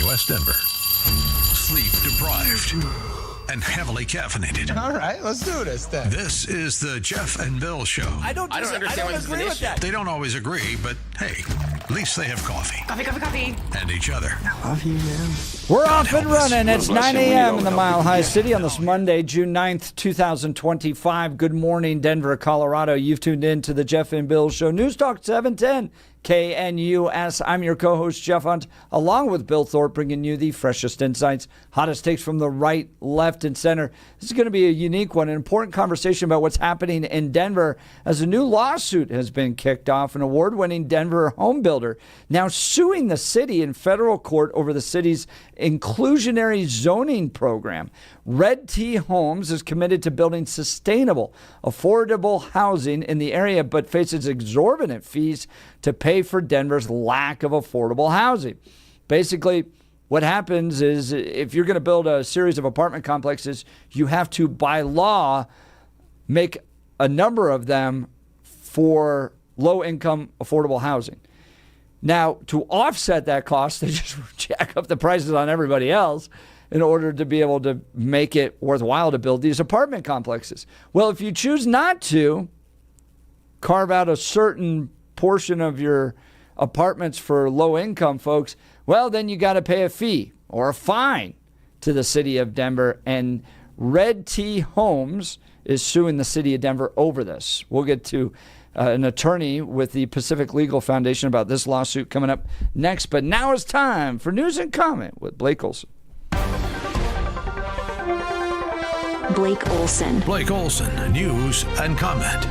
West Denver. Sleep deprived and heavily caffeinated. All right, let's do this then. This is the Jeff and Bill Show. I don't agree with that. They don't always agree, but hey, at least they have coffee. Coffee. And each other. Love you, man. We're off and running. It's 9 a.m. in the Mile High City on this Monday, June 9th, 2025. Good morning, Denver, Colorado. You've tuned in to the Jeff and Bill Show. News Talk 710 KNUS. I'm your co-host, Jeff Hunt, along with Bill Thorpe, bringing you the freshest insights, hottest takes from the right, left, and center. This is going to be a unique one, an important conversation about what's happening in Denver as a new lawsuit has been kicked off. An award-winning Denver home builder now suing the city in federal court over the city's inclusionary zoning program. Red T Homes is committed to building sustainable, affordable housing in the area, but faces exorbitant fees to pay for Denver's lack of affordable housing. Basically, what happens is if you're going to build a series of apartment complexes, you have to, by law, make a number of them for low-income affordable housing. Now, to offset that cost, they just jack up the prices on everybody else in order to be able to make it worthwhile to build these apartment complexes. Well, if you choose not to carve out a certain portion of your apartments for low-income folks, well, then you got to pay a fee or a fine to the city of Denver. And Red T Homes is suing the city of Denver over this. We'll get to an attorney with the Pacific Legal Foundation about this lawsuit coming up next. But now it's time for News and Comment with Blake Olson. Blake Olson. Blake Olson, News and Comment.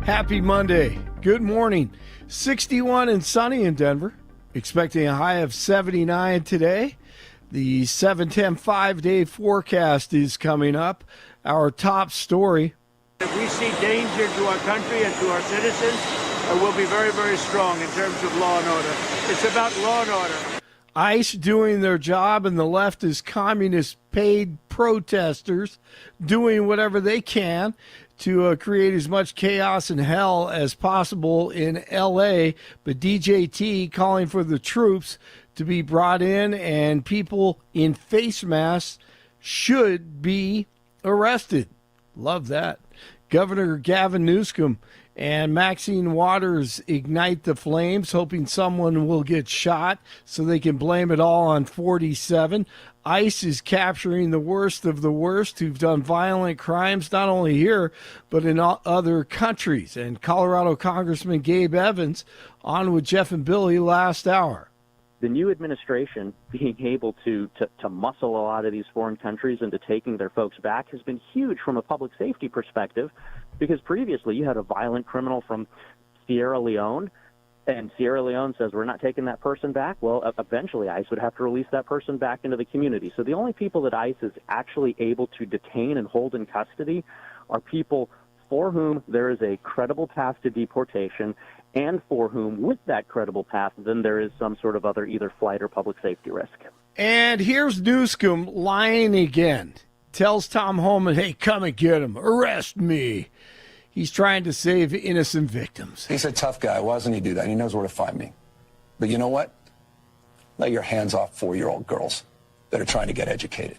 Happy Monday. Good morning. 61 and sunny in Denver. Expecting a high of 79 today. The 7-10 5-day forecast is coming up. Our top story. If we see danger to our country and to our citizens, we'll be very, very strong in terms of law and order. It's about law and order. ICE doing their job, and the leftist communist paid protesters doing whatever they can to create as much chaos and hell as possible in L.A., but DJT calling for the troops to be brought in, and people in face masks should be arrested. Love that. Governor Gavin Newsom and Maxine Waters ignite the flames, hoping someone will get shot so they can blame it all on 47. ICE is capturing the worst of the worst who've done violent crimes, not only here, but in other countries. And Colorado Congressman Gabe Evans on with Jeff and Billy last hour. The new administration being able to muscle a lot of these foreign countries into taking their folks back has been huge from a public safety perspective, because previously you had a violent criminal from Sierra Leone, and Sierra Leone says, we're not taking that person back. Well, eventually ICE would have to release that person back into the community. So the only people that ICE is actually able to detain and hold in custody are people for whom there is a credible path to deportation, and for whom, with that credible path, then there is some sort of other either flight or public safety risk. And here's Newsom lying again. Tells Tom Homan, hey, come and get him. Arrest me. He's trying to save innocent victims. He's a tough guy. Why doesn't he do that? He knows where to find me. But you know what? Let your hands off 4-year-old girls that are trying to get educated.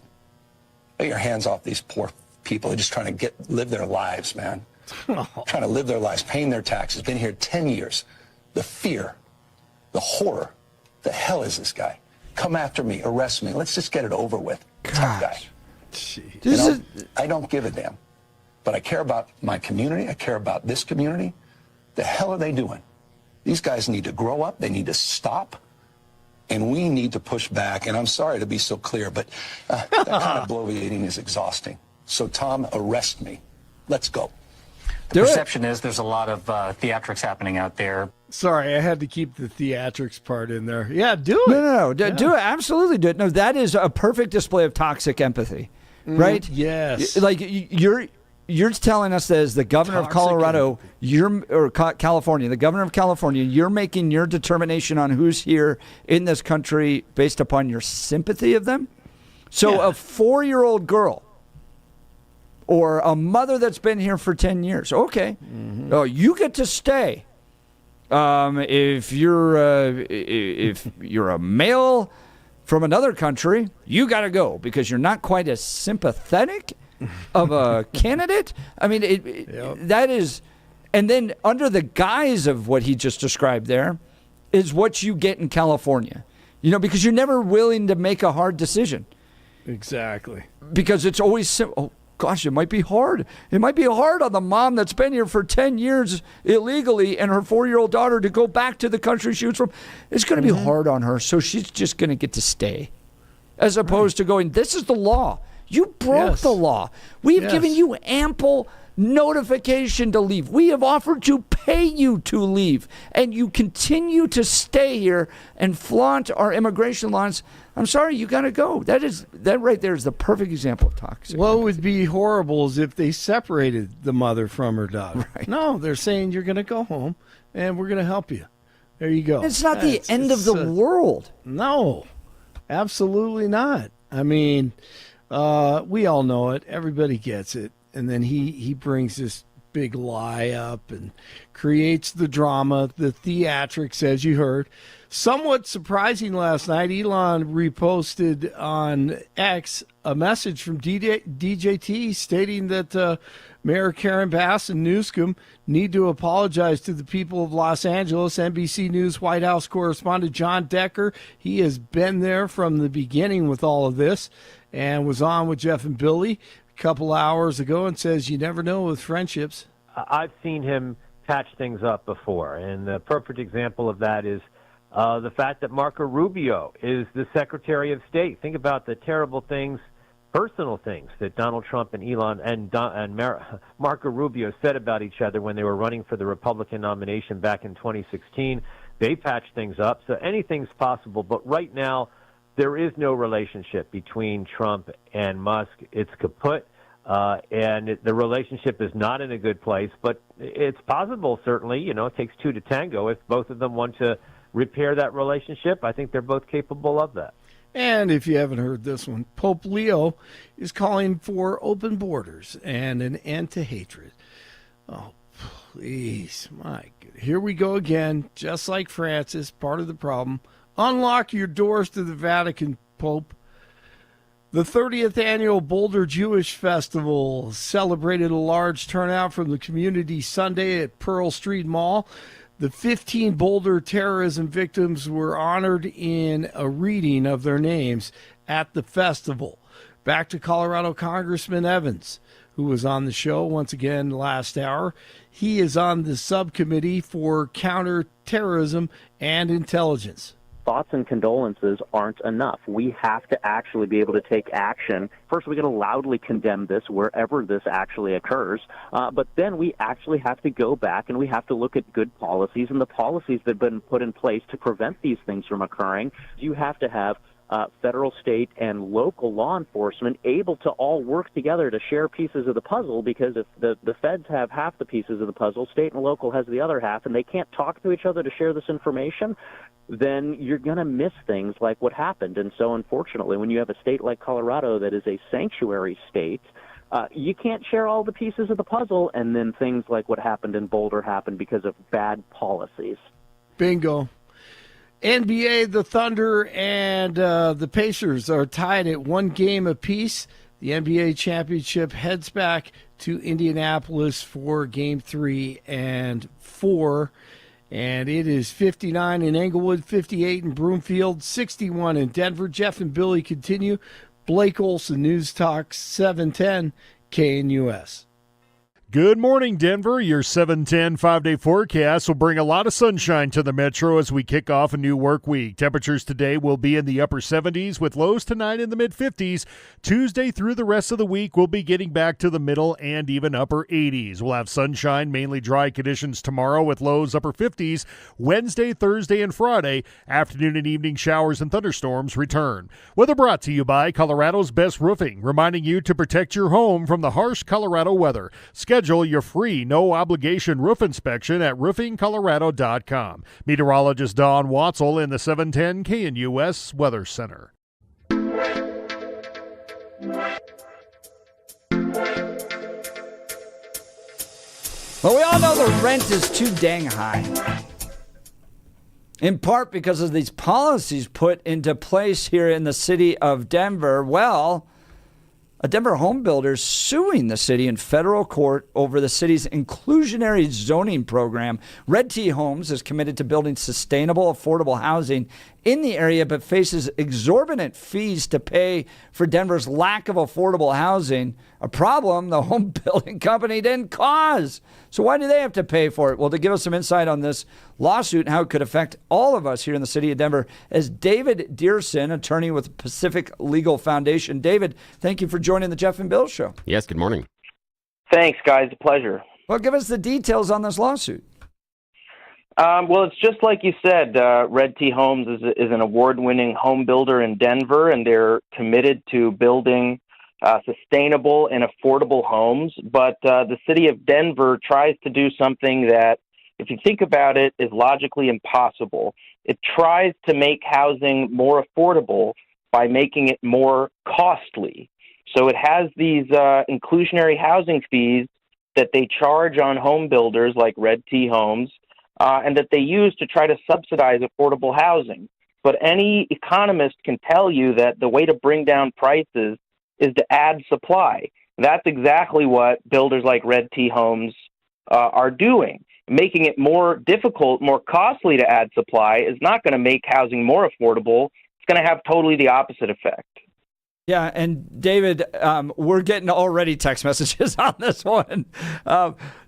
Let your hands off these poor people. They're just trying to live their lives, man. Trying to live their lives, paying their taxes. Been here 10 years. The fear, the horror. The hell is this guy? Come after me. Arrest me. Let's just get it over with. Tough guy. You know, I don't give a damn. But I care about my community. I care about this community. The hell are they doing? These guys need to grow up. They need to stop. And we need to push back. And I'm sorry to be so clear, but that kind of bloviating is exhausting. So, Tom, arrest me. Let's go. The perception is there's a lot of theatrics happening out there. Sorry, I had to keep the theatrics part in there. Yeah, do it. No. Do it. Absolutely do it. No, that is a perfect display of toxic empathy, right? Yes. Like you're telling us that as the governor of Colorado, California, the governor of California, you're making your determination on who's here in this country based upon your sympathy of them. So a 4-year-old girl or a mother that's been here for 10 years. Okay. Oh, you get to stay If you're a male from another country, you got to go because you're not quite as sympathetic of a candidate. I mean, that is, and then under the guise of what he just described there is what you get in California, because you're never willing to make a hard decision. Exactly. Because it's always oh gosh, it might be hard. It might be hard on the mom that's been here for 10 years illegally and her 4-year-old daughter to go back to the country she was from. It's going to be hard on her, so she's just going to get to stay. As opposed to going, this is the law. You broke the law. We've given you ample notification to leave. We have offered to pay you to leave, and you continue to stay here and flaunt our immigration laws. I'm sorry, you got to go. That right there is the perfect example of toxic. What would be horrible is if they separated the mother from her daughter. Right. No, they're saying you're going to go home, and we're going to help you. There you go. It's not the end of the world. No, absolutely not. I mean, we all know it. Everybody gets it. And then he brings this big lie up and creates the drama, the theatrics, as you heard. Somewhat surprising last night, Elon reposted on X a message from DJT stating that Mayor Karen Bass and Newsom need to apologize to the people of Los Angeles. NBC News White House correspondent John Decker, he has been there from the beginning with all of this and was on with Jeff and Billy couple hours ago and says you never know with friendships. I've seen him patch things up before, and the perfect example of that is the fact that Marco Rubio is the Secretary of State. Think about the terrible things, personal things that Donald Trump and Elon and Marco Rubio said about each other when they were running for the Republican nomination back in 2016. They patched things up, so anything's possible. But right now, there is no relationship between Trump and Musk. It's kaput, and the relationship is not in a good place, but it's possible, certainly. It takes two to tango. If both of them want to repair that relationship, I think they're both capable of that. And if you haven't heard this one, Pope Leo is calling for open borders and an end to hatred. Oh, please, my God. Here we go again, just like Francis, part of the problem. Unlock your doors to the Vatican, Pope. The 30th annual Boulder Jewish Festival celebrated a large turnout from the community Sunday at Pearl Street Mall. The 15 Boulder terrorism victims were honored in a reading of their names at the festival. Back to Colorado Congressman Evans, who was on the show once again last hour. He is on the subcommittee for counterterrorism and intelligence. Thoughts and condolences aren't enough. We have to actually be able to take action. First, we got to loudly condemn this wherever this actually occurs, but then we actually have to go back and we have to look at good policies and the policies that have been put in place to prevent these things from occurring. You have to have federal, state, and local law enforcement able to all work together to share pieces of the puzzle, because if the feds have half the pieces of the puzzle, state and local has the other half, and they can't talk to each other to share this information, then you're going to miss things like what happened. And so, unfortunately, when you have a state like Colorado that is a sanctuary state, you can't share all the pieces of the puzzle, and then things like what happened in Boulder happened because of bad policies. Bingo. NBA, the Thunder and the Pacers are tied at 1 game apiece. The NBA championship heads back to Indianapolis for Game 3 and 4. And it is 59 in Englewood, 58 in Broomfield, 61 in Denver. Jeff and Billy continue. Blake Olson, News Talk 710 KNUS. Good morning, Denver. Your 710 5-day forecast will bring a lot of sunshine to the metro as we kick off a new work week. Temperatures today will be in the upper 70s with lows tonight in the mid-50s. Tuesday through the rest of the week, we'll be getting back to the middle and even upper 80s. We'll have sunshine, mainly dry conditions tomorrow with lows upper 50s. Wednesday, Thursday, and Friday, afternoon and evening showers and thunderstorms return. Weather brought to you by Colorado's Best Roofing, reminding you to protect your home from the harsh Colorado weather. Schedule your free, no-obligation roof inspection at roofingcolorado.com. Meteorologist Dawn Watzel in the 710 KNUS Weather Center. Well, we all know the rent is too dang high. in part because of these policies put into place here in the city of Denver. Well, a Denver home builder is suing the city in federal court over the city's inclusionary zoning program. Red T Homes is committed to building sustainable, affordable housing in the area, but faces exorbitant fees to pay for Denver's lack of affordable housing, a problem the home building company didn't cause. So why do they have to pay for it? Well, to give us some insight on this lawsuit and how it could affect all of us here in the city of Denver is David Deerson, attorney with Pacific Legal Foundation. David, thank you for joining the Jeff and Bill Show. Yes, good morning. Thanks, guys. A pleasure. Well, give us the details on this lawsuit. Well, it's just like you said. Red T Homes is an award-winning home builder in Denver, and they're committed to building sustainable and affordable homes. But the city of Denver tries to do something that, if you think about it, is logically impossible. It tries to make housing more affordable by making it more costly. So it has these inclusionary housing fees that they charge on home builders like Red T Homes, and that they use to try to subsidize affordable housing. But any economist can tell you that the way to bring down prices is to add supply. That's exactly what builders like Red T Homes are doing. Making it more difficult, more costly to add supply is not going to make housing more affordable. It's going to have totally the opposite effect. Yeah, and David, we're getting already text messages on this one.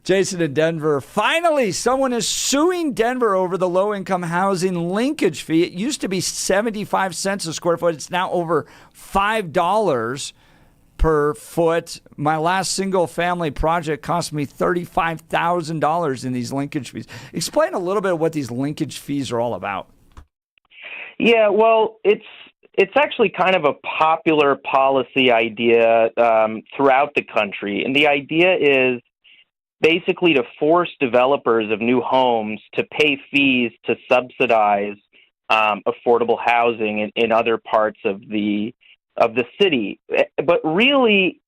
Jason in Denver, finally, someone is suing Denver over the low-income housing linkage fee. It used to be 75 cents a square foot. It's now over $5 per foot. My last single-family project cost me $35,000 in these linkage fees. Explain a little bit of what these linkage fees are all about. Yeah, well, it's actually kind of a popular policy idea throughout the country. And the idea is basically to force developers of new homes to pay fees to subsidize affordable housing in other parts of the city. But really,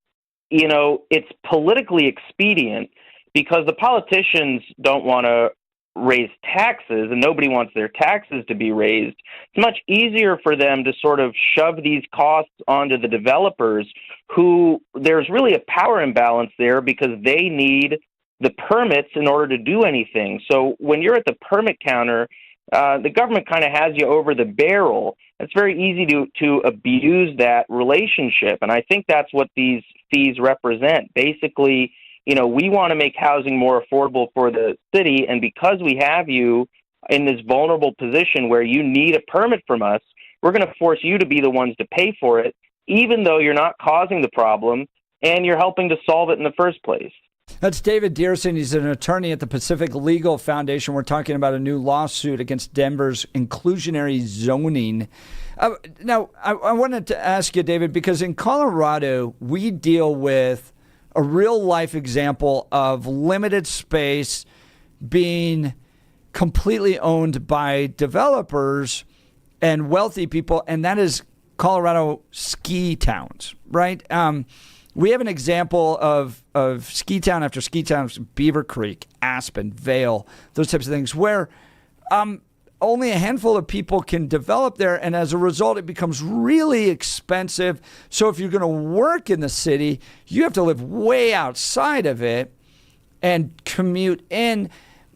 it's politically expedient because the politicians don't want to raise taxes, and nobody wants their taxes to be raised. It's much easier for them to sort of shove these costs onto the developers, who there's really a power imbalance there because they need the permits in order to do anything. So when you're at the permit counter, the government kind of has you over the barrel. It's very easy to abuse that relationship, and I think that's what these fees represent. Basically, we want to make housing more affordable for the city, and because we have you in this vulnerable position where you need a permit from us, we're going to force you to be the ones to pay for it, even though you're not causing the problem and you're helping to solve it in the first place. That's David Deerson. He's an attorney at the Pacific Legal Foundation. We're talking about a new lawsuit against Denver's inclusionary zoning. Now, I wanted to ask you, David, because in Colorado, we deal with a real-life example of limited space being completely owned by developers and wealthy people, and that is Colorado ski towns, right? We have an example of ski town after ski towns, Beaver Creek, Aspen, Vail, those types of things, where only a handful of people can develop there, and as a result, it becomes really expensive. So if you're going to work in the city, you have to live way outside of it and commute in.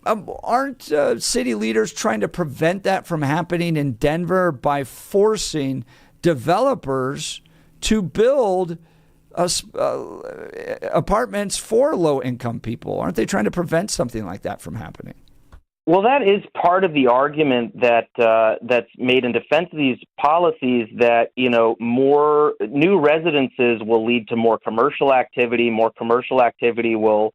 Aren't city leaders trying to prevent that from happening in Denver by forcing developers to build apartments for low-income people? Aren't they trying to prevent something like that from happening? Well, that is part of the argument that's made in defense of these policies, that more new residences will lead to more commercial activity. More commercial activity will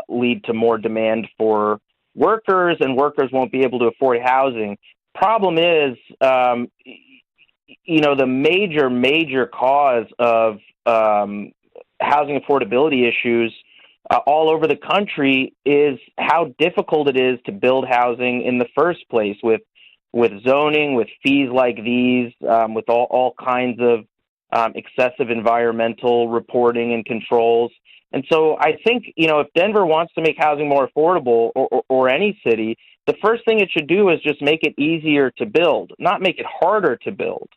lead to more demand for workers, and workers won't be able to afford housing. Problem is, the major cause of housing affordability issues all over the country is how difficult it is to build housing in the first place, with zoning, with fees like these, with all kinds of excessive environmental reporting and controls. And so I think, if Denver wants to make housing more affordable, or any city, the first thing it should do is just make it easier to build, not make it harder to build.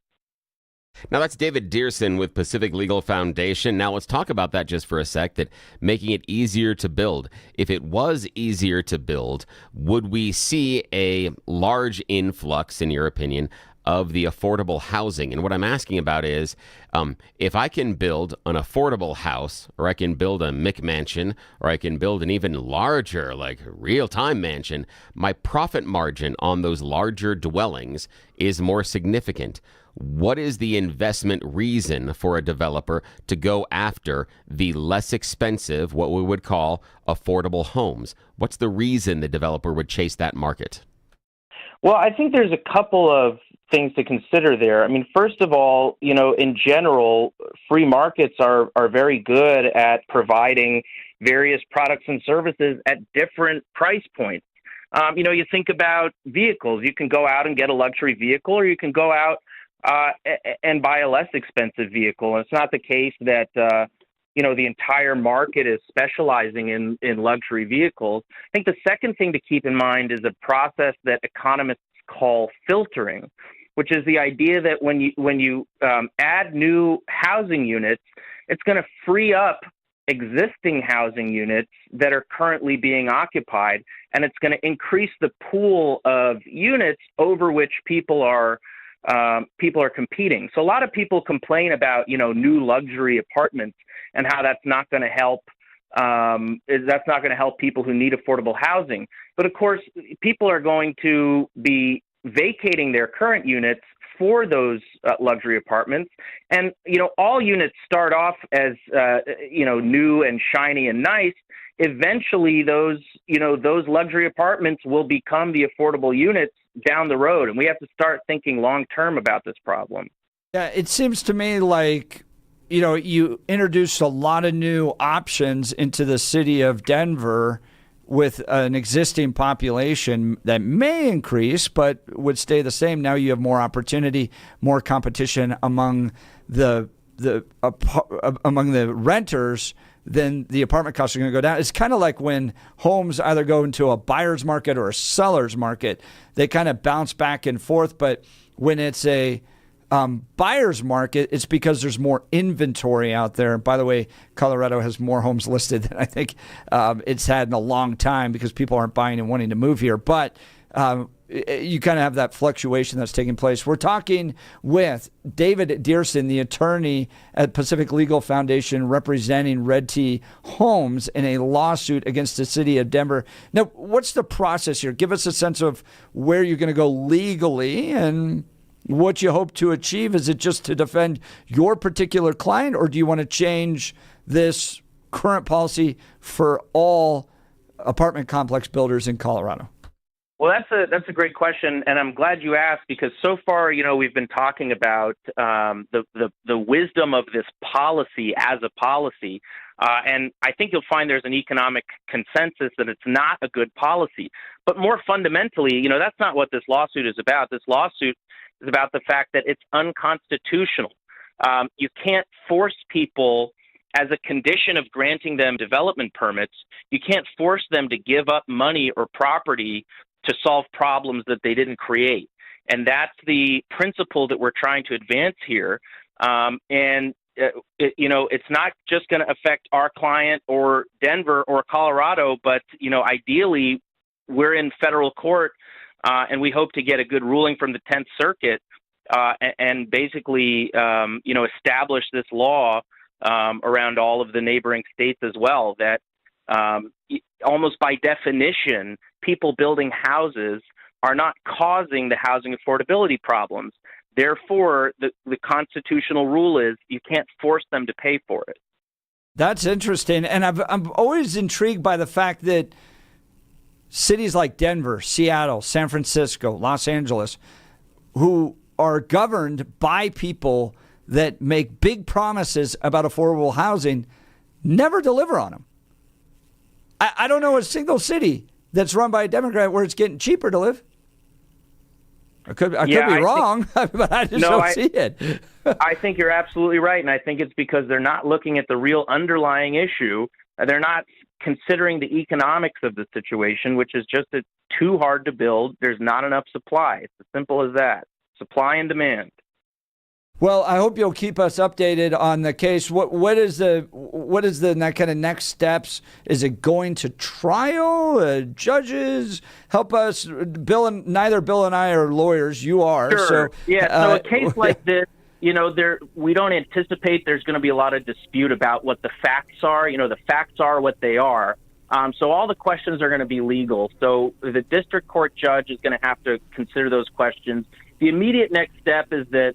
Now, that's David Deerson with Pacific Legal Foundation. Now, let's talk about that just for a sec, that making it easier to build. If it was easier to build, would we see a large influx, in your opinion, of the affordable housing? And what I'm asking about is, if I can build an affordable house, or I can build a McMansion, or I can build an even larger, like real-time mansion, my profit margin on those larger dwellings is more significant. What is the investment reason for a developer to go after the less expensive, what we would call affordable homes? What's the reason the developer would chase that market? Well, I think there's a couple of things to consider there. I mean, first of all, in general, free markets are very good at providing various products and services at different price points. You think about vehicles. You can go out and get a luxury vehicle, or you can go out and buy a less expensive vehicle. And it's not the case that, the entire market is specializing in luxury vehicles. I think the second thing to keep in mind is a process that economists call filtering, which is the idea that when you add new housing units, it's going to free up existing housing units that are currently being occupied, and it's going to increase the pool of units over which people are competing. So a lot of people complain about, new luxury apartments and how that's not going to help. That's not going to help people who need affordable housing. But of course, people are going to be vacating their current units for those luxury apartments. And, all units start off as, new and shiny and nice. Eventually, those luxury apartments will become the affordable units down the road. And we have to start thinking long term about this problem. Yeah, it seems to me like, you introduced a lot of new options into the city of Denver with an existing population that may increase but would stay the same. Now you have more opportunity, more competition among the renters. Then the apartment costs are going to go down. It's kind of like when homes either go into a buyer's market or a seller's market. They kind of bounce back and forth. But when it's a buyer's market, it's because there's more inventory out there. By the way, Colorado has more homes listed than I think it's had in a long time because people aren't buying and wanting to move here. But you kind of have that fluctuation that's taking place. We're talking with David Deerson, the attorney at Pacific Legal Foundation, representing Red T Homes in a lawsuit against the city of Denver. Now, what's the process here? Give us a sense of where you're going to go legally and what you hope to achieve. Is it just to defend your particular client, or do you want to change this current policy for all apartment complex builders in Colorado? Well, that's a great question, and I'm glad you asked, because so far, we've been talking about the wisdom of this policy as a policy, and I think you'll find there's an economic consensus that it's not a good policy. But more fundamentally, that's not what this lawsuit is about. This lawsuit is about the fact that it's unconstitutional. You can't force people, as a condition of granting them development permits, you can't force them to give up money or property to solve problems that they didn't create. And that's the principle that we're trying to advance here. It's not just going to affect our client or Denver or Colorado, but, ideally we're in federal court and we hope to get a good ruling from the 10th Circuit and basically, establish this law around all of the neighboring states as well, that almost by definition, people building houses are not causing the housing affordability problems. Therefore, the constitutional rule is you can't force them to pay for it. That's interesting. And I'm always intrigued by the fact that cities like Denver, Seattle, San Francisco, Los Angeles, who are governed by people that make big promises about affordable housing, never deliver on them. I don't know a single city that's run by a Democrat where it's getting cheaper to live. I could be wrong, but I just don't see it. I think you're absolutely right, and I think it's because they're not looking at the real underlying issue, They're not considering the economics of the situation, which is just it's too hard to build. There's not enough supply. It's as simple as that. Supply and demand. Well, I hope you'll keep us updated on the case. What is the kind of next steps? Is it going to trial? Judges help us. Neither Bill and I are lawyers. You are. Sure. So, So a case like this, we don't anticipate there's going to be a lot of dispute about what the facts are. The facts are what they are. So all the questions are going to be legal. So the district court judge is going to have to consider those questions. The immediate next step is that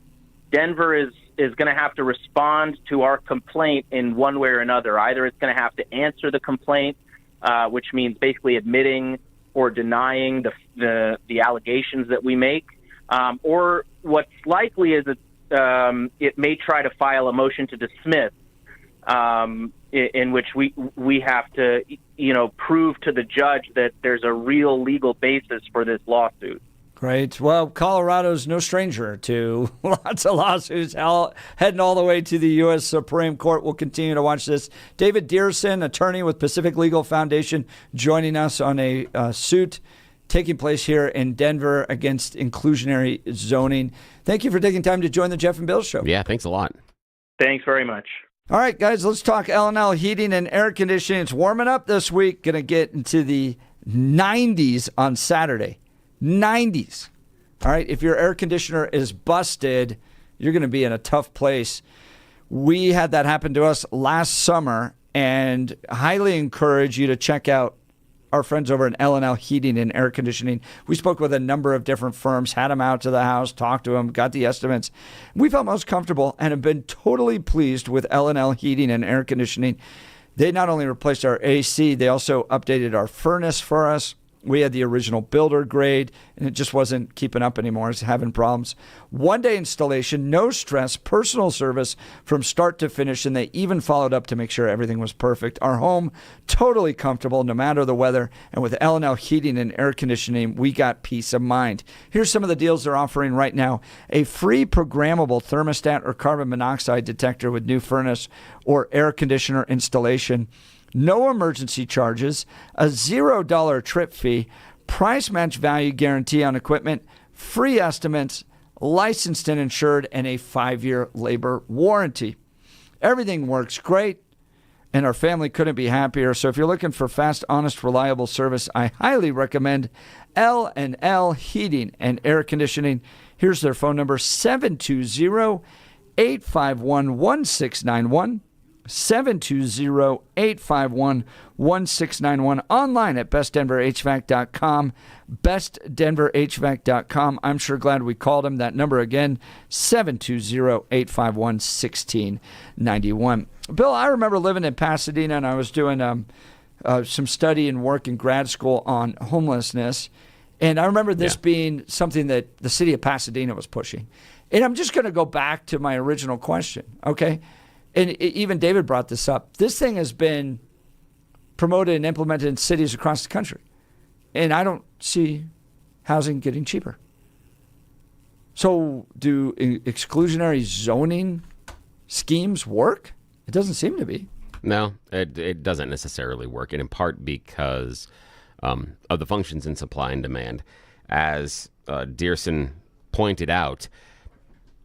Denver is going to have to respond to our complaint in one way or another. Either it's going to have to answer the complaint, which means basically admitting or denying the allegations that we make, or what's likely is that it may try to file a motion to dismiss, in which we have to prove to the judge that there's a real legal basis for this lawsuit. Great. Well, Colorado's no stranger to lots of lawsuits heading all the way to the U.S. Supreme Court. We'll continue to watch this. David Deerson, attorney with Pacific Legal Foundation, joining us on a suit taking place here in Denver against inclusionary zoning. Thank you for taking time to join the Jeff and Bill Show. Yeah, thanks a lot. Thanks very much. All right, guys, let's talk L&L heating and air conditioning. It's warming up this week. Going to get into the 90s on Saturday. 90s. All right. If your air conditioner is busted, you're going to be in a tough place. We had that happen to us last summer and highly encourage you to check out our friends over at L&L Heating and Air Conditioning. We spoke with a number of different firms, had them out to the house, talked to them, got the estimates. We felt most comfortable and have been totally pleased with L&L Heating and Air Conditioning. They not only replaced our AC, they also updated our furnace for us. We had the original builder grade, and it just wasn't keeping up anymore. It's having problems. One-day installation, no stress, personal service from start to finish, and they even followed up to make sure everything was perfect. Our home, totally comfortable no matter the weather, and with L&L Heating and Air Conditioning, we got peace of mind. Here's some of the deals they're offering right now. A free programmable thermostat or carbon monoxide detector with new furnace or air conditioner installation. No emergency charges, a $0 trip fee, price match value guarantee on equipment, free estimates, licensed and insured, and a 5-year labor warranty. Everything works great, and our family couldn't be happier. So if you're looking for fast, honest, reliable service, I highly recommend L&L Heating and Air Conditioning. Here's their phone number, 720-851-1691. 720-851-1691. Online at bestdenverhvac.com. bestdenverhvac.com. I'm sure glad we called him. That number again, 720-851-1691. Bill, I remember living in Pasadena, and I was doing some study and work in grad school on homelessness. And I remember this being something that the city of Pasadena was pushing. And I'm just going to go back to my original question, okay? And even David brought this up. This thing has been promoted and implemented in cities across the country. And I don't see housing getting cheaper. So do exclusionary zoning schemes work? It doesn't seem to be. No, it doesn't necessarily work, and in part because of the functions in supply and demand. As Deerson pointed out,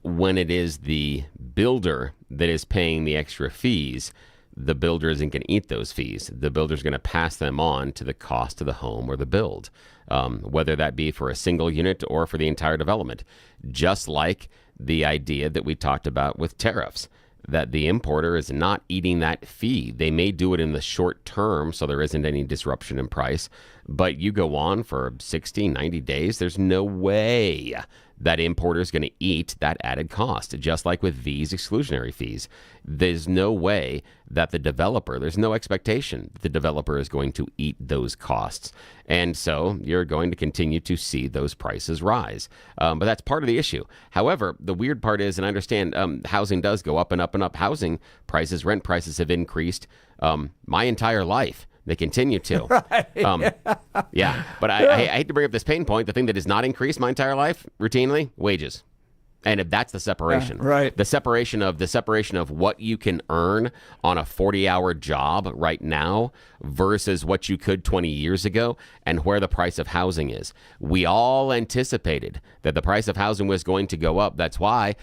when it is the builder that is paying the extra fees, the builder isn't going to eat those fees. The builder is going to pass them on to the cost of the home or the build, whether that be for a single unit or for the entire development. Just like the idea that we talked about with tariffs, that the importer is not eating that fee. They may do it in the short term so there isn't any disruption in price, but you go on for 60, 90 days, there's no way that importer is going to eat that added cost. Just like with these exclusionary fees, there's no way that there's no expectation the developer is going to eat those costs. And so you're going to continue to see those prices rise. But that's part of the issue. However, the weird part is, and I understand housing does go up and up and up. Housing prices, rent prices have increased my entire life. They continue to. Right. Yeah. But I hate to bring up this pain point. The thing that has not increased my entire life routinely, wages. And if that's the separation, right? The separation of what you can earn on a 40-hour job right now versus what you could 20 years ago, and where the price of housing is. We all anticipated that the price of housing was going to go up. That's why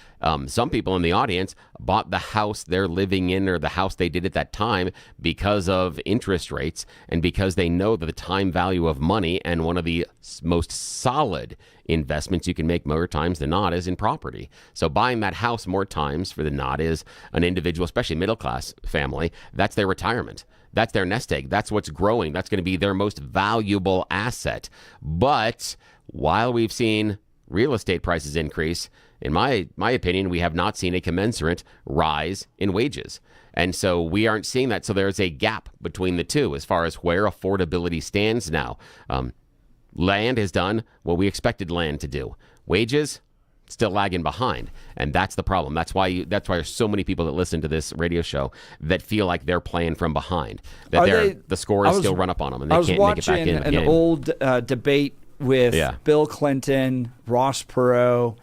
some people in the audience bought the house they're living in, or the house they did at that time, because of interest rates and because they know that the time value of money, and one of the most solid investments you can make more times than not is in property. So buying that house more times for than not is an individual, especially middle class family, that's their retirement. That's their nest egg. That's what's growing. That's going to be their most valuable asset. But while we've seen real estate prices increase, in my opinion, we have not seen a commensurate rise in wages. And so we aren't seeing that. So there's a gap between the two as far as where affordability stands now. Land has done what we expected land to do. Wages still lagging behind, and that's the problem. That's why there's so many people that listen to this radio show that feel like they're playing from behind. That the score is still run up on them, and they can't make it back in. I was watching an old debate with Bill Clinton, Ross Perot,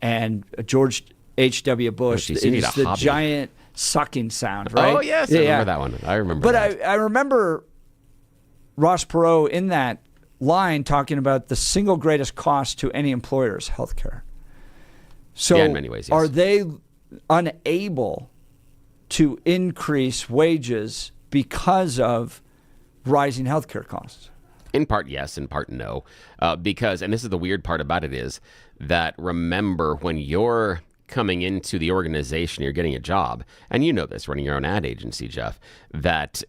and George H.W. Bush. It's the giant sucking sound, right? Oh yes, I remember that one. I remember. But I remember Ross Perot in that line talking about the single greatest cost to any employer is healthcare. So in many ways, yes. Are they unable to increase wages because of rising healthcare costs? In part, yes. In part, no. Because, and this is the weird part about it, is that, remember, when you're coming into the organization, you're getting a job, and you know this running your own ad agency, Jeff, that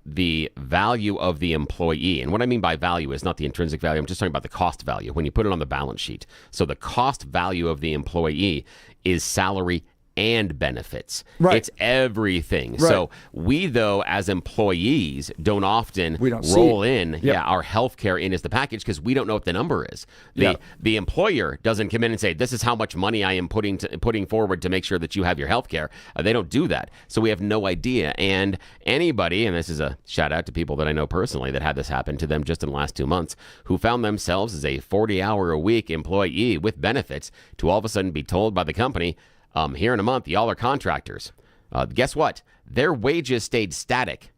the value of the employee, and what I mean by value is not the intrinsic value, I'm just talking about the cost value when you put it on the balance sheet. So the cost value of the employee is salary and benefits. Right. It's everything. Right. So we, though, as employees, don't often roll in our health care in as the package, because we don't know what the number is. The employer doesn't come in and say, this is how much money I am putting forward to make sure that you have your health care. They don't do that. So we have no idea. And anybody, and this is a shout out to people that I know personally that had this happen to them just in the last 2 months, who found themselves as a 40-hour-a-week employee with benefits, to all of a sudden be told by the company, here in a month, y'all are contractors. Guess what? Their wages stayed static,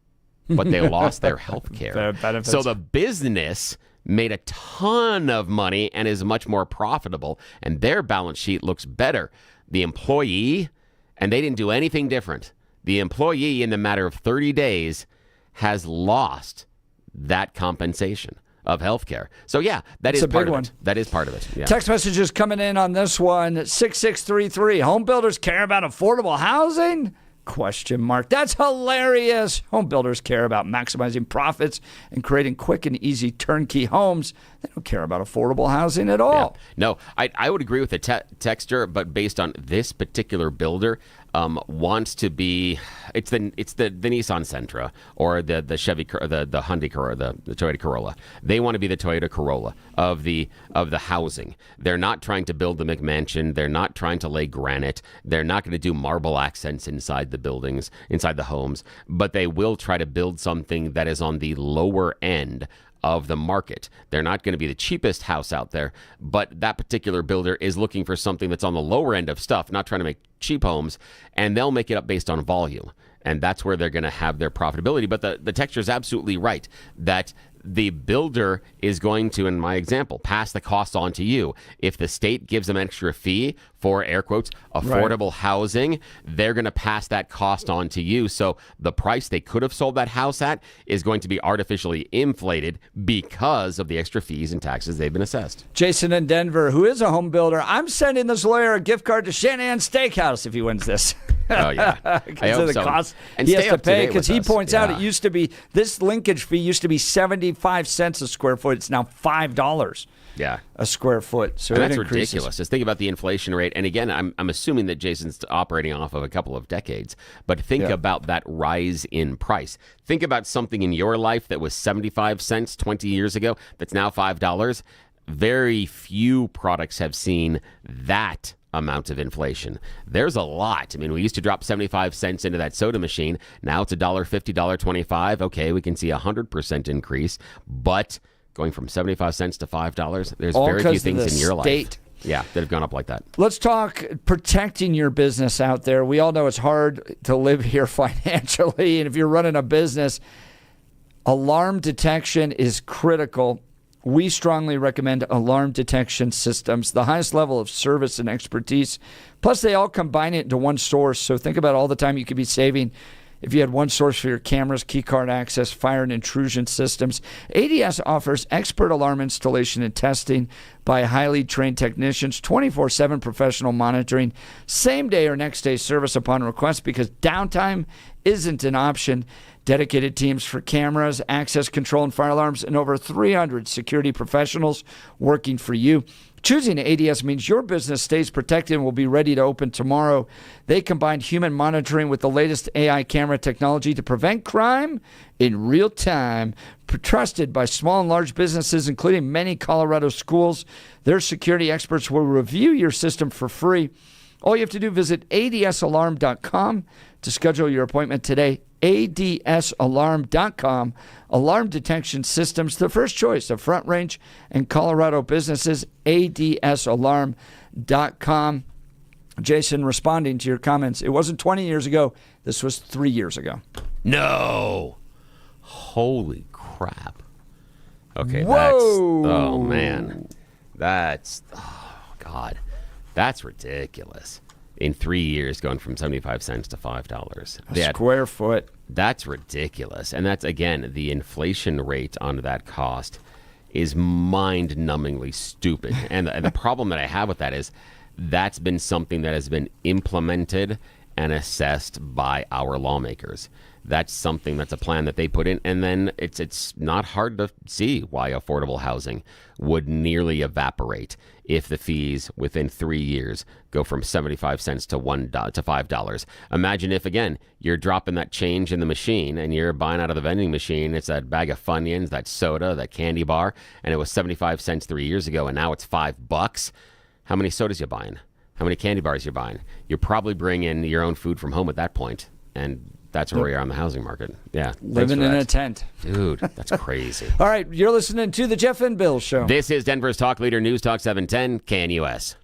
but they lost their health care. So the business made a ton of money and is much more profitable, and their balance sheet looks better. The employee, and they didn't do anything different. The employee, in the matter of 30 days, has lost that compensation of healthcare. So that is part of it. That is part of it. Yeah. Text messages coming in on this one. 6633. Home builders care about affordable housing? ? That's hilarious. Home builders care about maximizing profits and creating quick and easy turnkey homes. They don't care about affordable housing at all. Yeah. No, I would agree with the texter, but based on this particular builder, wants to be, it's the Nissan Sentra or the Chevy, the Hyundai Corolla, the Toyota Corolla. They want to be the Toyota Corolla of the housing. They're not trying to build the McMansion. They're not trying to lay granite. They're not going to do marble accents inside the buildings, inside the homes, but they will try to build something that is on the lower end of the market. They're not going to be the cheapest house out there, but that particular builder is looking for something that's on the lower end of stuff, not trying to make cheap homes, and they'll make it up based on volume. And that's where they're going to have their profitability. But the texture is absolutely right that the builder is going to, in my example, pass the cost on to you. If the state gives them an extra fee for, air quotes, affordable housing, they're going to pass that cost on to you. So the price they could have sold that house at is going to be artificially inflated because of the extra fees and taxes they've been assessed. Jason in Denver, who is a home builder, I'm sending this lawyer a gift card to Shanahan Steakhouse if he wins this. Oh, yeah. Because of the cost he has to pay. Because he points out it used to be, this linkage fee used to be 75 cents a square foot. It's now $5 a square foot. So that's ridiculous. Just think about the inflation rate. And again, I'm assuming that Jason's operating off of a couple of decades. But think about that rise in price. Think about something in your life that was 75 cents 20 years ago that's now $5. Very few products have seen that amount of inflation. There's a lot. I mean, we used to drop 75 cents into that soda machine. Now it's $1.50, $1.25. Okay, we can see 100% increase, but going from 75 cents to $5, there's very few things in your life. State Yeah, that have gone up like that. Let's talk protecting your business out there. We all know it's hard to live here financially, and if you're running a business, alarm detection is critical. We strongly recommend alarm detection systems, the highest level of service and expertise. Plus, they all combine it into one source. So think about all the time you could be saving if you had one source for your cameras, key card access, fire and intrusion systems. ADS offers expert alarm installation and testing by highly trained technicians, 24/7 professional monitoring, same day or next day service upon request, because downtime isn't an option. Dedicated teams for cameras, access control, and fire alarms, and over 300 security professionals working for you. Choosing ADS means your business stays protected and will be ready to open tomorrow. They combine human monitoring with the latest AI camera technology to prevent crime in real time. Trusted by small and large businesses, including many Colorado schools, their security experts will review your system for free. All you have to do, visit adsalarm.com to schedule your appointment today. adsalarm.com. Alarm detection systems, the first choice of Front Range and Colorado businesses. adsalarm.com. Jason, responding to your comments, it wasn't 20 years ago. This was 3 years ago. No. Holy crap. Okay, Whoa. oh, man. Oh, God. That's ridiculous. In 3 years, going from 75 cents to $5. Square foot. That's ridiculous. And that's, again, the inflation rate on that cost is mind-numbingly stupid. And the problem that I have with that is that's been something that has been implemented and assessed by our lawmakers. That's something that's a plan that they put in, and then it's not hard to see why affordable housing would nearly evaporate if the fees within 3 years go from 75 cents to $5. Imagine if, again, you're dropping that change in the machine and you're buying out of the vending machine. It's that bag of Funyuns, that soda, that candy bar, and it was 75 cents 3 years ago, and now it's $5. How many sodas you buying? How many candy bars you buying? You're probably bringing your own food from home at that point, and that's where we are on the housing market. Yeah. Living in a tent. Dude, that's crazy. All right, you're listening to the Jeff and Bill Show. This is Denver's Talk Leader, News Talk 710, KNUS.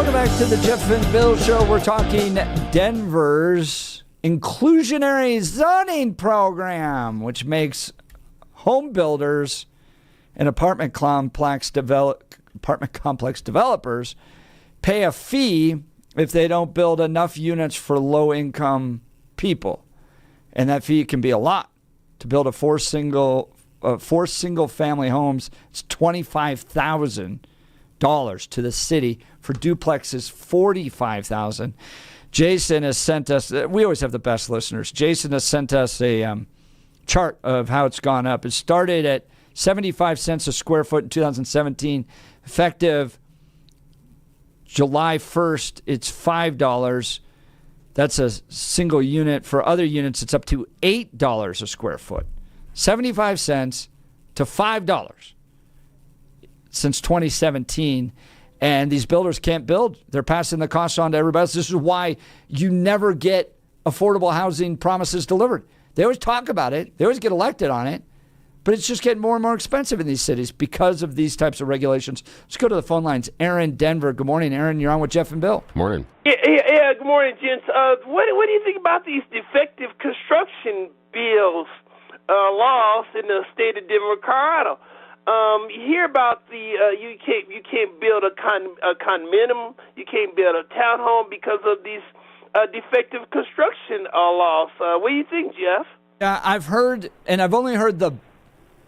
Welcome back to the Jeff and Bill Show. We're talking Denver's inclusionary zoning program, which makes home builders and apartment complex developers pay a fee if they don't build enough units for low-income people. And that fee can be a lot. To build four single-family homes, it's $25,000 to the city. For duplexes, $45,000. Jason has sent us, we always have the best listeners. Jason has sent us a chart of how it's gone up. It started at 75 cents a square foot in 2017. Effective July 1st, it's $5. That's a single unit. For other units, it's up to $8 a square foot. 75 cents to $5 since 2017. And these builders can't build. They're passing the cost on to everybody else. This is why you never get affordable housing promises delivered. They always talk about it. They always get elected on it. But it's just getting more and more expensive in these cities because of these types of regulations. Let's go to the phone lines. Aaron, Denver. Good morning, Aaron. You're on with Jeff and Bill. Morning. Yeah. Good morning, gents. What do you think about these defective construction bills, laws in the state of Denver, Colorado? You hear about you can't build a condominium, you can't build a townhome because of these defective construction laws. What do you think, Jeff? I've heard, and I've only heard the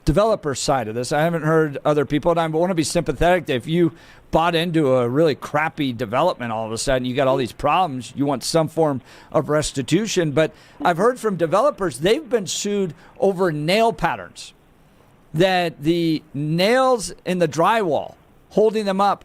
developer side of this. I haven't heard other people, and I want to be sympathetic that if you bought into a really crappy development, all of a sudden you got all these problems, you want some form of restitution. But I've heard from developers, they've been sued over nail patterns, that the nails in the drywall holding them up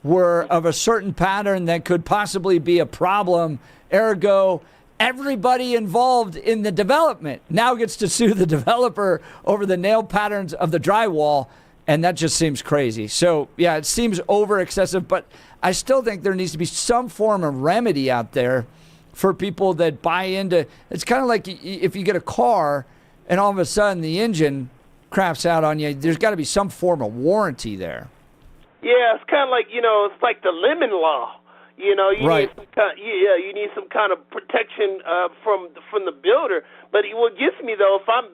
were of a certain pattern that could possibly be a problem. Ergo, everybody involved in the development now gets to sue the developer over the nail patterns of the drywall, and that just seems crazy. So, yeah, it seems over excessive, but I still think there needs to be some form of remedy out there for people that buy into. It's kind of like if you get a car and all of a sudden the engine craps out on you, there's got to be some form of warranty there. Yeah, it's kind of like, it's like the lemon law. You right. Need some kind of protection from the builder. But what gets me though, if I'm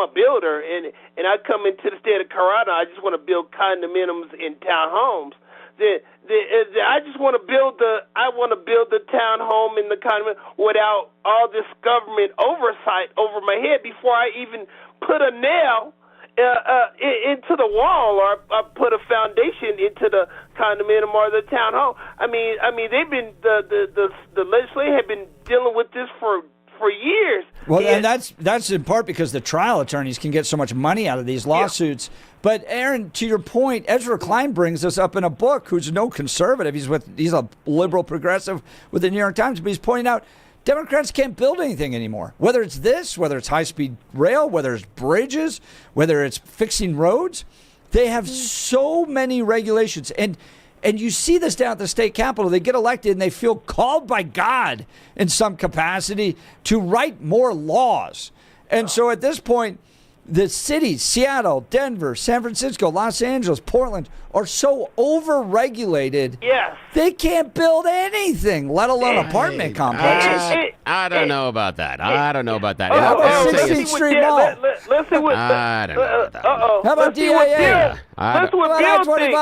a builder and I come into the state of Colorado, I just want to build condominiums and townhomes. I just want to build the townhome in the condominium without all this government oversight over my head before I even put a nail into the wall or put a foundation into the condominium or the townhome. I mean, they've been the legislature have been dealing with this for years. Well, and that's in part because the trial attorneys can get so much money out of these lawsuits. Yeah. But Aaron, to your point, Ezra Klein brings us up in a book. Who's no conservative. He's a liberal progressive with the New York Times, but he's pointing out Democrats can't build anything anymore. Whether it's this, whether it's high-speed rail, whether it's bridges, whether it's fixing roads, they have so many regulations. And you see this down at the state capitol. They get elected and they feel called by God in some capacity to write more laws. And so at this point, the cities, Seattle, Denver, San Francisco, Los Angeles, Portland, are so over-regulated, they can't build anything, let alone apartment complexes. I don't know about that. How about 16th Street Mall? Let's see what I don't know about that. How about DIA? Let's what Bill thinks.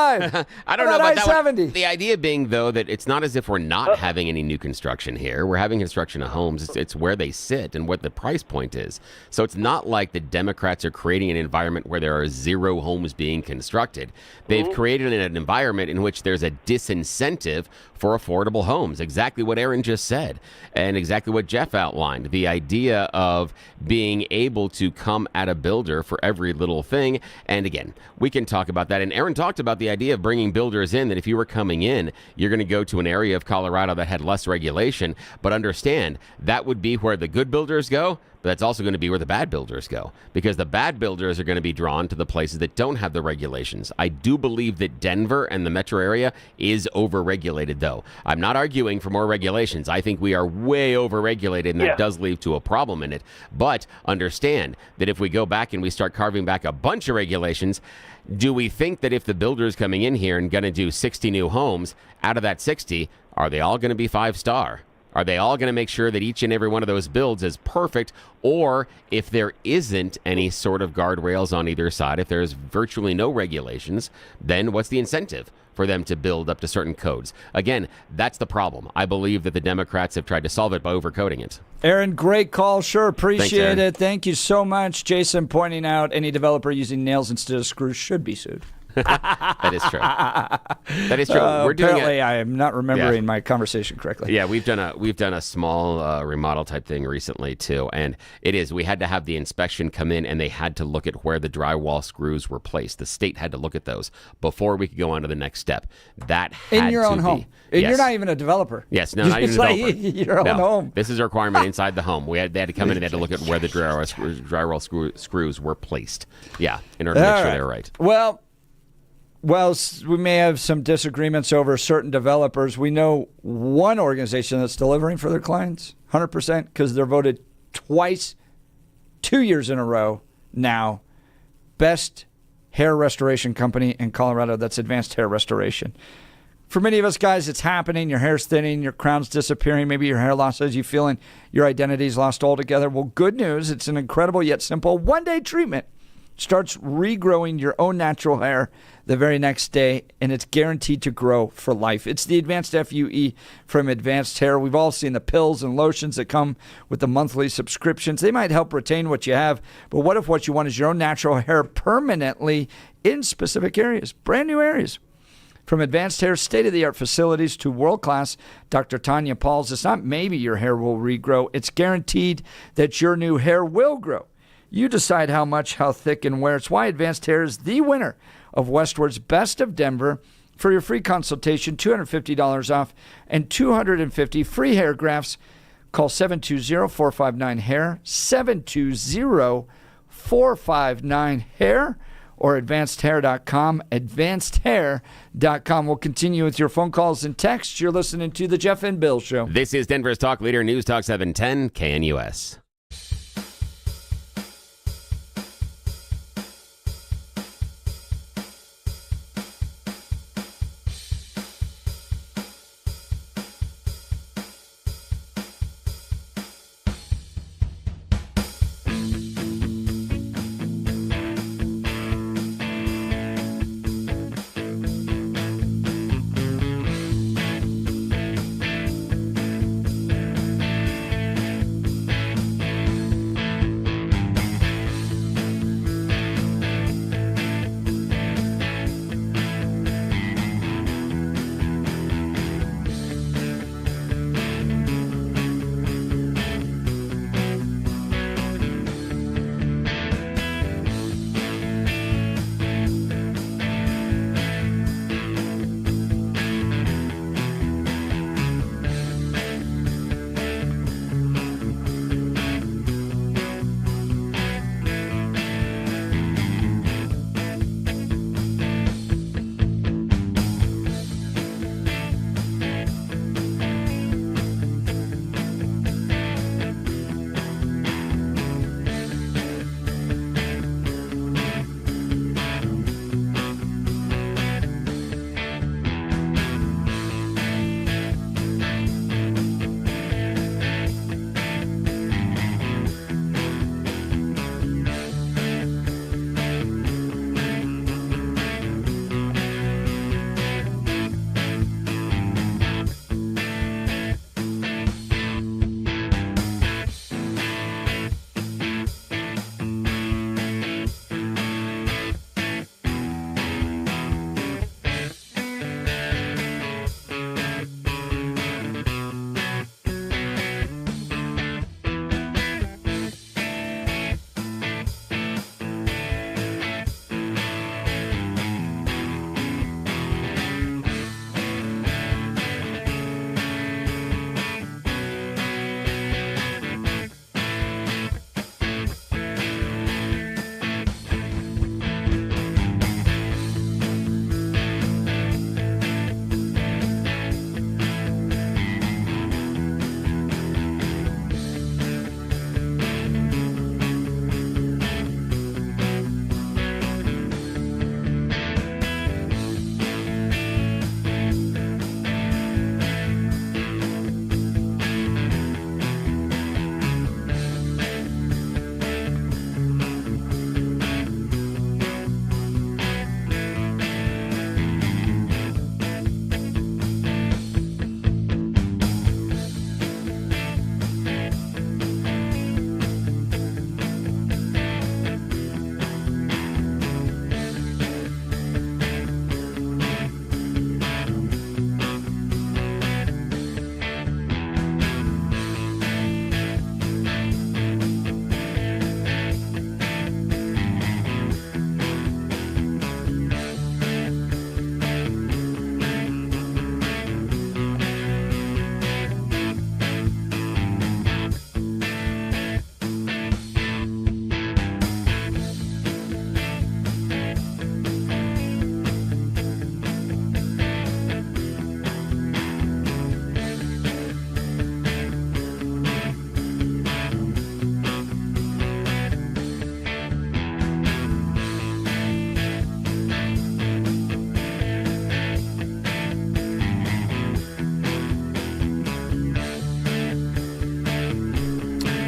I don't know about that I-70? The idea being, though, that it's not as if we're not having any new construction here. We're having construction of homes. It's where they sit and what the price point is. So it's not like the Democrats are creating an environment where there are zero homes being constructed. They've created an environment in which there's a disincentive for affordable homes. Exactly what Aaron just said and exactly what Jeff outlined. The idea of being able to come at a builder for every little thing. And again, we can talk about that. And Aaron talked about the idea of bringing builders in, that if you were coming in, you're going to go to an area of Colorado that had less regulation. But understand, that would be where the good builders go, But that's also going to be where the bad builders go, because the bad builders are going to be drawn to the places that don't have the regulations. I do believe that Denver and the metro area is overregulated, though. I'm not arguing for more regulations. I think we are way overregulated, and that does lead to a problem in it. But understand that if we go back and we start carving back a bunch of regulations, do we think that if the builders coming in here and going to do 60 new homes, out of that 60, are they all going to be 5-star? Are they all going to make sure that each and every one of those builds is perfect? Or if there isn't any sort of guardrails on either side, if there's virtually no regulations, then what's the incentive for them to build up to certain codes? Again, that's the problem. I believe that the Democrats have tried to solve it by overcoding it. Aaron, great call. Sure, appreciate Thanks, it. Thank you so much. Jason pointing out any developer using nails instead of screws should be sued. That is true. That is true. We're doing apparently, I am not remembering my conversation correctly. Yeah, we've done a small remodel type thing recently too, and we had to have the inspection come in, and they had to look at where the drywall screws were placed. The state had to look at those before we could go on to the next step. That had in your own home. Yes. You're not even a developer. Yes, no, not even a developer. Your own home. This is a requirement inside the home. They had to come in and they had to look at where the drywall screws were placed. Yeah, in order to make sure they were right. Well, we may have some disagreements over certain developers. We know one organization that's delivering for their clients 100% because they're voted twice, 2 years in a row now, best hair restoration company in Colorado. That's Advanced Hair Restoration. For many of us guys, it's happening. Your hair's thinning, your crown's disappearing, maybe your hair loss has you feeling your identity's lost altogether. Well, good news. It's an incredible yet simple one-day treatment. Starts regrowing your own natural hair the very next day, and it's guaranteed to grow for life. It's the Advanced FUE from Advanced Hair. We've all seen the pills and lotions that come with the monthly subscriptions. They might help retain what you have, but what if what you want is your own natural hair permanently in specific areas, brand new areas? From Advanced Hair state-of-the-art facilities to world-class Dr. Tanya Pauls, it's not maybe your hair will regrow. It's guaranteed that your new hair will grow. You decide how much, how thick, and where. It's why Advanced Hair is the winner of Westward's Best of Denver. For your free consultation, $250 off and 250 free hair grafts. Call 720-459-HAIR, 720-459-HAIR, or advancedhair.com, advancedhair.com. We'll continue with your phone calls and texts. You're listening to The Jeff and Bill Show. This is Denver's Talk Leader, News Talk 710, KNUS.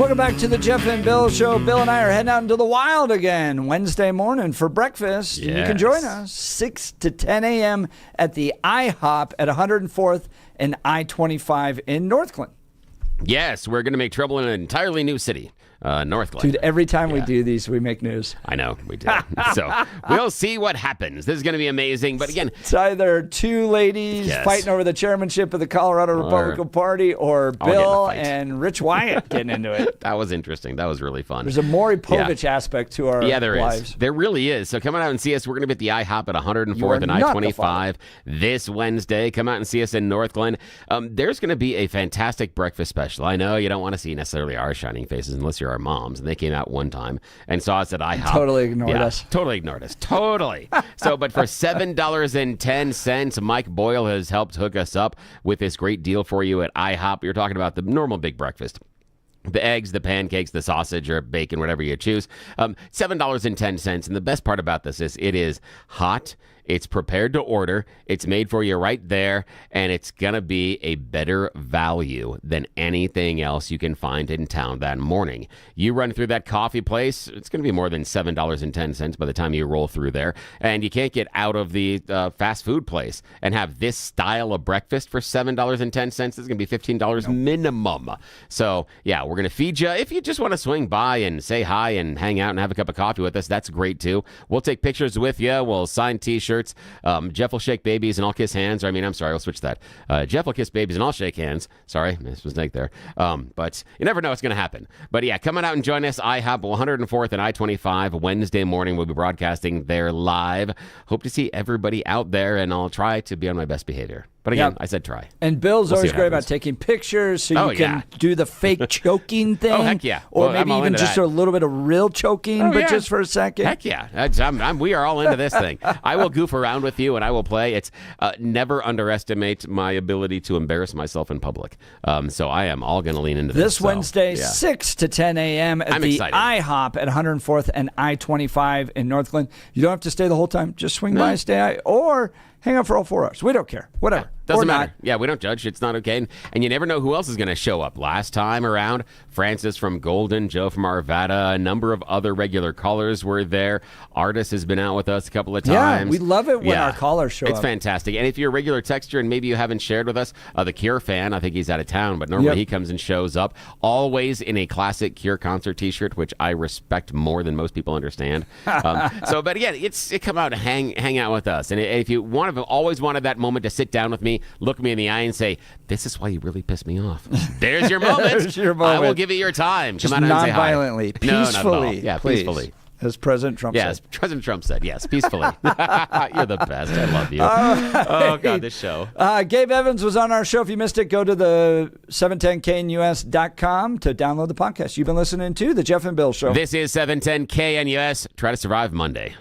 Welcome back to the Jeff and Bill Show. Bill and I are heading out into the wild again Wednesday morning for breakfast. Yes. And you can join us 6 to 10 a.m. at the IHOP at 104th and I-25 in Northglenn. Yes, we're going to make trouble in an entirely new city, Northglenn. Dude, every time we do these, we make news. I know, we do. So we'll see what happens. This is going to be amazing. But again, it's either two ladies fighting over the chairmanship of the Colorado Republican Party or Bill and Rich Wyatt getting into it. That was interesting. That was really fun. There's a Maury Povich aspect to our there lives. is. There really is. So come on out and see us. We're going to be at the IHOP at 104th and I-25 this Wednesday. Come out and see us in Northglenn. There's going to be a fantastic breakfast special. I know you don't want to see necessarily our shining faces unless you're our moms, and they came out one time and saw us at IHOP. Totally ignored us. Totally ignored us. Totally. So, but for $7.10, Mike Boyle has helped hook us up with this great deal for you at IHOP. You're talking about the normal big breakfast. The eggs, the pancakes, the sausage, or bacon, whatever you choose. $7.10. And the best part about this is it is hot. It's prepared to order. It's made for you right there. And it's going to be a better value than anything else you can find in town that morning. You run through that coffee place, it's going to be more than $7.10 by the time you roll through there. And you can't get out of the fast food place and have this style of breakfast for $7.10. It's going to be $15 minimum. So, yeah, we're going to feed you. If you just want to swing by and say hi and hang out and have a cup of coffee with us, that's great too. We'll take pictures with you. We'll sign T-shirts. Jeff will shake babies and I'll kiss hands. I'm sorry, I'll switch that. Jeff will kiss babies and I'll shake hands. Sorry, mistake there. But you never know what's going to happen. But yeah, come on out and join us. IHOP 104th and I-25 Wednesday morning. We'll be broadcasting there live. Hope to see everybody out there, and I'll try to be on my best behavior. But again, I said try. And Bill's always great about taking pictures so you can do the fake choking thing. Oh, heck yeah. Or maybe even just a little bit of real choking, but just for a second. Heck yeah. We are all into this thing. I will goof around with you and I will play. It's never underestimate my ability to embarrass myself in public. So I am all going to lean into this Wednesday, 6 to 10 a.m. at the IHOP at 104th and I-25 in Northglenn. You don't have to stay the whole time. Just swing by and stay, or hang out for all 4 hours. We don't care. Whatever. Doesn't matter. Yeah, we don't judge. It's not okay. And you never know who else is going to show up. Last time around, Francis from Golden, Joe from Arvada, a number of other regular callers were there. Artis has been out with us a couple of times. Yeah, we love it when our callers show up. It's fantastic. And if you're a regular texter and maybe you haven't shared with us, the Cure fan, I think he's out of town, but normally he comes and shows up, always in a classic Cure concert T-shirt, which I respect more than most people understand. But again, come out and hang out with us. And if you always wanted that moment to sit down with me, look me in the eye and say, this is why you really pissed me off. There's your moment. There's your moment. I will give you your time. Just come out and say hi. Non-violently, peacefully. No, not at all. Yeah, please. peacefully. As President Trump said. Yes, President Trump said, yes, peacefully. You're the best. I love you. Oh, God, this show. Gabe Evans was on our show. If you missed it, go to the 710knus.com to download the podcast. You've been listening to The Jeff and Bill Show. This is 710KNUS. Try to survive Monday.